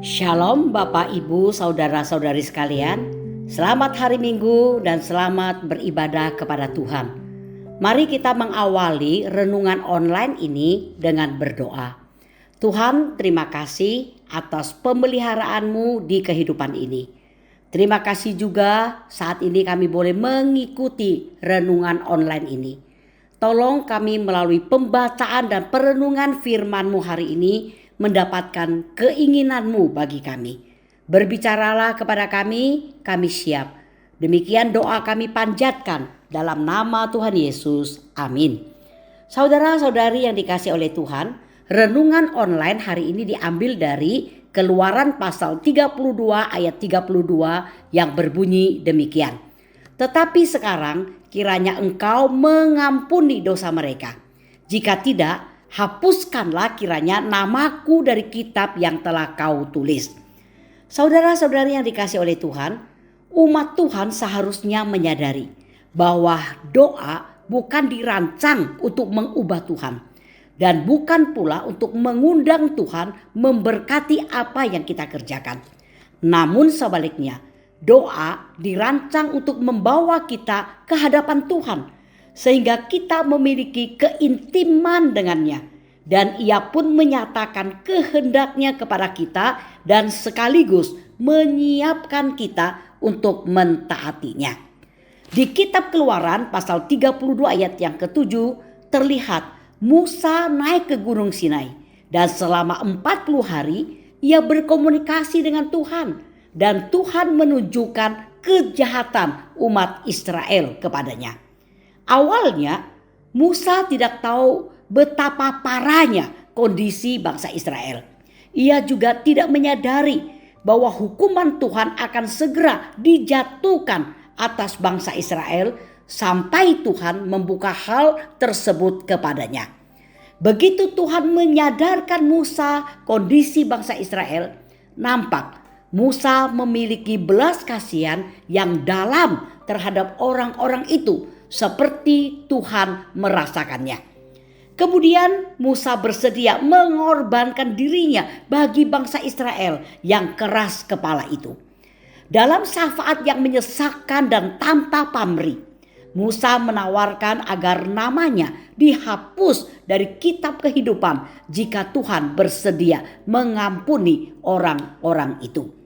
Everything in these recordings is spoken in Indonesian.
Shalom Bapak Ibu Saudara-saudari sekalian. Selamat hari Minggu dan selamat beribadah kepada Tuhan. Mari kita mengawali renungan online ini dengan berdoa. Tuhan, terima kasih atas pemeliharaanmu di kehidupan ini. Terima kasih juga saat ini kami boleh mengikuti renungan online ini. Tolong kami melalui pembacaan dan perenungan firman-Mu hari ini mendapatkan keinginan-Mu bagi kami. Berbicaralah kepada kami siap. Demikian doa kami panjatkan dalam nama Tuhan Yesus. Amin. Saudara-saudari yang dikasihi oleh Tuhan, renungan online hari ini diambil dari Keluaran pasal 32 ayat 32 yang berbunyi demikian. Tetapi sekarang kiranya engkau mengampuni dosa mereka. Jika tidak, hapuskanlah kiranya namaku dari kitab yang telah kau tulis. Saudara-saudari yang dikasihi oleh Tuhan, umat Tuhan seharusnya menyadari bahwa doa bukan dirancang untuk mengubah Tuhan. Dan bukan pula untuk mengundang Tuhan memberkati apa yang kita kerjakan. Namun sebaliknya, doa dirancang untuk membawa kita ke hadapan Tuhan. Sehingga kita memiliki keintiman dengannya. Dan ia pun menyatakan kehendaknya kepada kita dan sekaligus menyiapkan kita untuk mentaatinya. Di kitab Keluaran pasal 32 ayat yang ke-7 terlihat Musa naik ke Gunung Sinai dan selama 40 hari ia berkomunikasi dengan Tuhan dan Tuhan menunjukkan kejahatan umat Israel kepadanya. Awalnya Musa tidak tahu betapa parahnya kondisi bangsa Israel. Ia juga tidak menyadari bahwa hukuman Tuhan akan segera dijatuhkan atas bangsa Israel sampai Tuhan membuka hal tersebut kepadanya. Begitu Tuhan menyadarkan Musa kondisi bangsa Israel, nampak Musa memiliki belas kasihan yang dalam terhadap orang-orang itu seperti Tuhan merasakannya. Kemudian Musa bersedia mengorbankan dirinya bagi bangsa Israel yang keras kepala itu. Dalam syafaat yang menyesakkan dan tanpa pamrih, Musa menawarkan agar namanya dihapus dari kitab kehidupan jika Tuhan bersedia mengampuni orang-orang itu.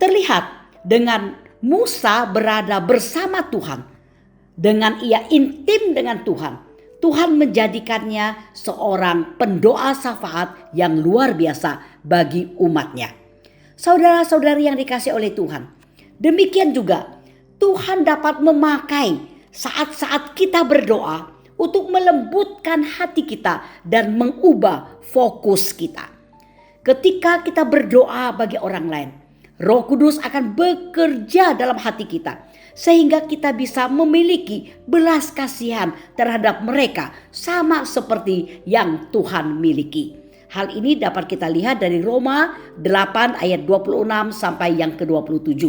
Terlihat dengan Musa berada bersama Tuhan, dengan ia intim dengan Tuhan, Tuhan menjadikannya seorang pendoa syafaat yang luar biasa bagi umatnya. Saudara-saudari yang dikasihi oleh Tuhan, demikian juga Tuhan dapat memakai saat-saat kita berdoa untuk melembutkan hati kita dan mengubah fokus kita. Ketika kita berdoa bagi orang lain, Roh Kudus akan bekerja dalam hati kita sehingga kita bisa memiliki belas kasihan terhadap mereka sama seperti yang Tuhan miliki. Hal ini dapat kita lihat dari Roma 8 ayat 26 sampai yang ke-27.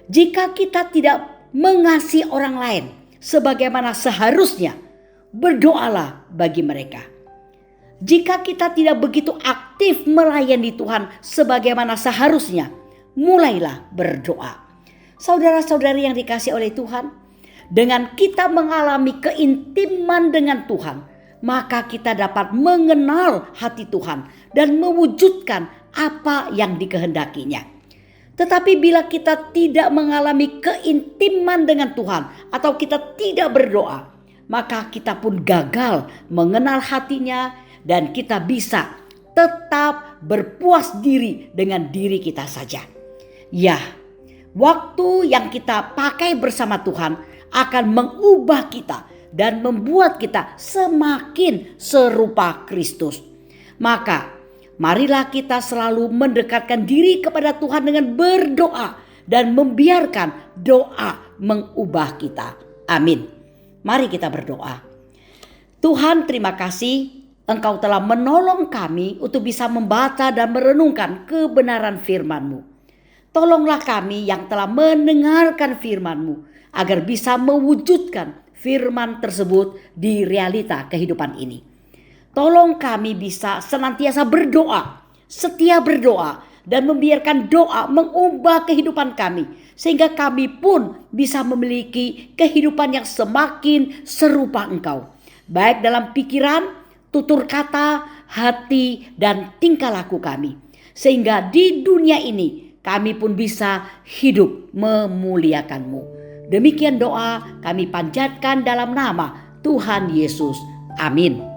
Jika kita tidak mengasihi orang lain sebagaimana seharusnya, berdoalah bagi mereka. Jika kita tidak begitu aktif melayani Tuhan sebagaimana seharusnya, mulailah berdoa. Saudara-saudari yang dikasihi oleh Tuhan, dengan kita mengalami keintiman dengan Tuhan, maka kita dapat mengenal hati Tuhan dan mewujudkan apa yang dikehendakinya. Tetapi bila kita tidak mengalami keintiman dengan Tuhan atau kita tidak berdoa, maka kita pun gagal mengenal hatinya dan kita bisa tetap berpuas diri dengan diri kita saja. Ya, waktu yang kita pakai bersama Tuhan akan mengubah kita dan membuat kita semakin serupa Kristus. Maka marilah kita selalu mendekatkan diri kepada Tuhan dengan berdoa dan membiarkan doa mengubah kita. Amin. Mari kita berdoa. Tuhan, terima kasih Engkau telah menolong kami untuk bisa membaca dan merenungkan kebenaran firman-Mu. Tolonglah kami yang telah mendengarkan firman-Mu agar bisa mewujudkan firman tersebut di realita kehidupan ini. Tolong kami bisa senantiasa berdoa, setia berdoa, dan membiarkan doa mengubah kehidupan kami, sehingga kami pun bisa memiliki kehidupan yang semakin serupa Engkau, baik dalam pikiran, tutur kata, hati, dan tingkah laku kami, sehingga di dunia ini kami pun bisa hidup memuliakan-Mu. Demikian doa kami panjatkan dalam nama Tuhan Yesus. Amin.